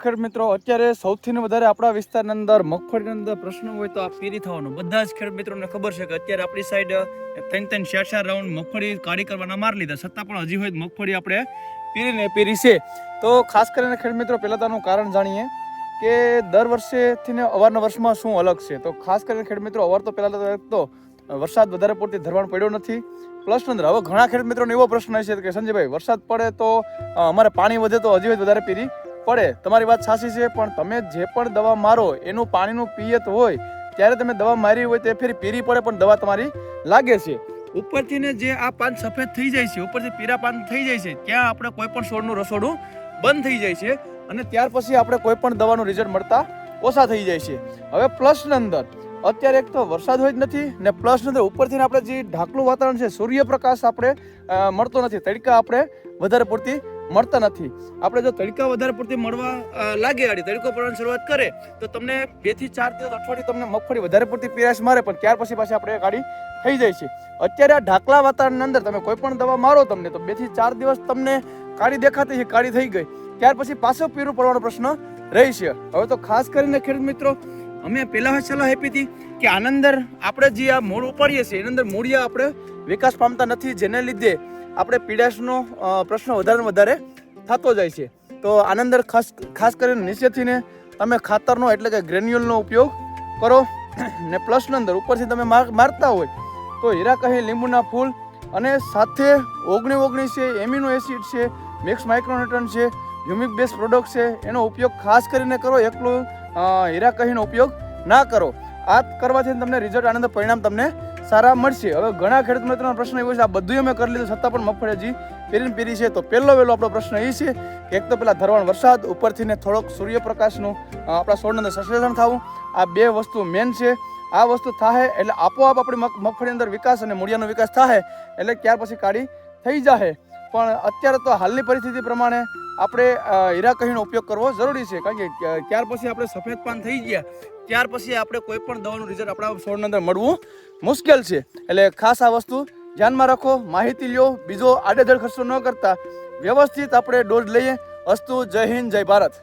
ખેડૂત મિત્રો, અત્યારે સૌથી વધારે આપણા વિસ્તારની અંદર મગફળીની અંદર પ્રશ્ન હોય તો આ પીરી થવાનો. બધા જ ખેડૂત મિત્રોને ખબર છે કે અત્યારે આપણી સાઈડ 3-4 રાઉન્ડ મગફળી કાઢી કરવાના માર લીધા, છતાં પણ હજી હોય મગફળી આપણે પીરી છે. તો ખાસ કરીને ખેડૂત મિત્રો પહેલાં તો આનું કારણ જાણીએ કે દર વર્ષેથી ને અવારના વર્ષમાં શું અલગ છે. તો ખાસ કરીને ખેડૂત મિત્રો અવાર તો પહેલાં તો વરસાદ વધારે પૂરતી ધરવાણ પડ્યો નથી. પ્લસ અંદર હવે ઘણા ખેડૂત મિત્રોને એવો પ્રશ્ન છે કે સંજયભાઈ વરસાદ પડે તો અમારે પાણી વધે તો હજી વધારે પીરી પડે. તમારી વાત સાચી છે, પણ તમે જે પણ દવા મારો એનું પાણીનું પિયત હોય ત્યારે તમે દવા મારી હોય તે ફેરી પીરી પડે પણ દવા તમારી લાગે છે. ઉપરથી ને જે આ પાન સફેદ થઈ જાય છે, ઉપરથી પીરા પાન થઈ જાય છે, ત્યાં આપણે કોઈ પણ છોડનું રસોડું બંધ થઈ જાય છે અને ત્યાર પછી આપણે કોઈ પણ દવાનું રિઝલ્ટ મળતા ઓછા થઈ જાય છે. હવે પ્લસની અંદર અત્યારે એક તો વરસાદ હોય જ નથી ને પ્લસની અંદર ઉપરથી આપણે જે ઢાકલું વાતાવરણ છે, સૂર્યપ્રકાશ આપણે મળતો નથી, તડકા આપણે વધારે પૂરતી મળતા નથી. આપણે જો તડકા વધારે પૂરતી મળવા લાગે, તડકો પડવાની શરૂઆત કરે તો તમને 2 થી 4 દિવસ અઠવાડિયે તમને મગફળી વધારે પૂરતી પીરાશ મારે, પણ ત્યાર પછી આપણે કાઢી થઈ જાય છે. અત્યારે આ ઢાકલા વાતાવરણની અંદર તમે કોઈ પણ દવા મારો તમને તો 2 થી 4 દિવસ તમને કાળી દેખાતી છે, કાળી થઈ ગઈ, ત્યાર પછી પાછો પીરું પડવાનો પ્રશ્ન રહી છે. હવે તો ખાસ કરીને ખેડૂત મિત્રો અમે પહેલા સલાહ આપી હતી કે આની અંદર આપણે જે આ મૂળ ઉપાડીએ છીએ એની અંદર મૂળિયા આપણે વિકાસ પામતા નથી, જેને લીધે આપણે પીડાશનો પ્રશ્ન વધારે થતો જાય છે. તો આની અંદર ખાસ કરીને નીચેથી ને તમે ખાતરનો એટલે કે ગ્રેન્યુલનો ઉપયોગ કરો ને પ્લસની અંદર ઉપરથી તમે મારતા હોય તો હીરા કહી લીંબુના ફૂલ અને સાથે 19 છે, એમિનો એસિડ છે, મિક્સ માઇક્રોન્યુટ્રન છે, હ્યુમિક બેઝ પ્રોડક્ટ છે, એનો ઉપયોગ ખાસ કરીને કરો. એકલું હીરા કહીનો ઉપયોગ ના કરો. આ કરવાથી તમને રિઝલ્ટ આનંદ પરિણામ તમને સારા મળશે. હવે ઘણા ખેડૂત મિત્રોનો પ્રશ્ન એવો છે આ બધું અમે કરી લીધું છતાં પણ મગફળી હજી પીરી છે. તો પહેલો આપણો પ્રશ્ન એ છે કે એક તો પેલા ધરવાણ વરસાદ, ઉપરથી ને થોડોક સૂર્યપ્રકાશનું આપણા છોડની અંદર સંશ્લેષણ થવું, આ 2 વસ્તુ મેન છે. આ વસ્તુ થાય એટલે આપોઆપ આપણી મગફળી અંદર વિકાસ અને મૂળિયાનો વિકાસ થાય એટલે ત્યાર પછી કાઢી થઈ જાય. પણ અત્યારે તો હાલની પરિસ્થિતિ પ્રમાણે આપણે હીરા કહીનો ઉપયોગ કરવો જરૂરી છે, કારણ કે ત્યાર પછી આપણે સફેદ પાન થઈ ગયા ત્યાર પછી આપણે કોઈ પણ દવાનું રિઝલ્ટ આપણા છોડની અંદર મળવું મુશ્કેલ છે. એટલે ખાસ આ વસ્તુ ધ્યાનમાં રાખો, માહિતી લ્યો, બીજો આડેધડ ખર્ચો ન કરતા વ્યવસ્થિત આપણે ડોઝ લઈએ. અસ્તુ, જય હિન્દ, જય ભારત.